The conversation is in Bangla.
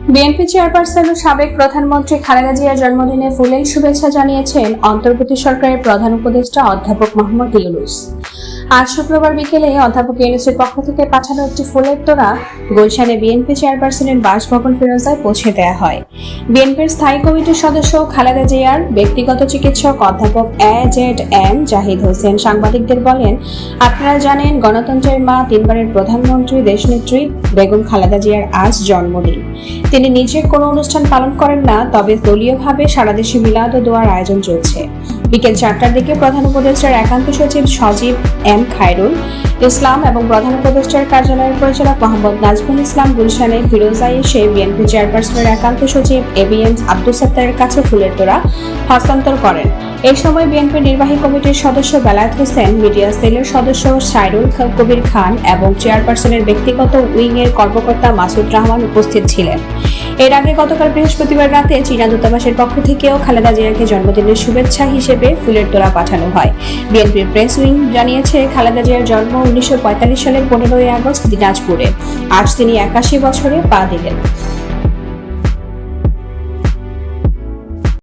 বিএনপি চেয়ারপারসন ও সাবেক প্রধানমন্ত্রী খালেদা জিয়ার জন্মদিনে ফুলেল শুভেচ্ছা জানিয়েছেন অন্তর্বর্তী সরকারের প্রধান উপদেষ্টা অধ্যাপক মোহাম্মদ ইউনূস। আজ শুক্রবার বিকেলে অধ্যাপক ইউনূসের পক্ষ থেকে পাঠানো একটি ফুলের তোড়া গুলশানে বিএনপি চেয়ারপারসনের বাসভবন ফিরোজায় পৌঁছে দেওয়া হয়। বিএনপির স্থায়ী কমিটির সদস্য খালেদা জিয়ার ব্যক্তিগত চিকিৎসক অধ্যাপক এ.জেড.এম জাহিদ হোসেন সাংবাদিকদের বলেন, আপনারা জানেন গণতন্ত্রের মা তিনবারের প্রধানমন্ত্রী দেশনেত্রী বেগম খালেদা জিয়ার আজ জন্মদিন। তিনি নিজে কোনো অনুষ্ঠান পালন করেন না, তবে দলীয়ভাবে সারা দেশে মিলাদ ও দোয়ার আয়োজন চলছে। বিকেল 4টার দিকে প্রধান উপদেষ্টার একান্ত সচিব সজীব এম খায়রুল ইসলাম এবং প্রধান উপদেষ্টার কার্যালয়ের পরিচালক মোহাম্মদ নাজমুল ইসলাম গুলশানে ফিরোজায় এসে বিএনপি চেয়ারপারসনের একান্ত সচিব এবিএম আব্দুস সাত্তারের কাছে ফুলের তোড়া হস্তান্তর করেন। এই সময় বিএনপির নির্বাহী কমিটির সদস্য বেলায়েত হোসেন, মিডিয়া সেলের সদস্য সাইরুল কবির খান এবং চেয়ারপারসনের ব্যক্তিগত উইংয়ের কর্মকর্তা মাসুদ রহমান উপস্থিত ছিলেন। এর আগে গতকাল বৃহস্পতিবার রাতে চীনা দূতাবাসের পক্ষ থেকেও খালেদা জিয়াকে জন্মদিনের শুভেচ্ছা হিসেবে ফুলের তোড়া পাঠানো হয়। বিএনপির প্রেস উইং জানিয়েছে, খালেদা জিয়ার জন্ম 1945 সালের 15ই আগস্ট দিনাজপুরে। আজ তিনি 81 বছরে পা দিলেন।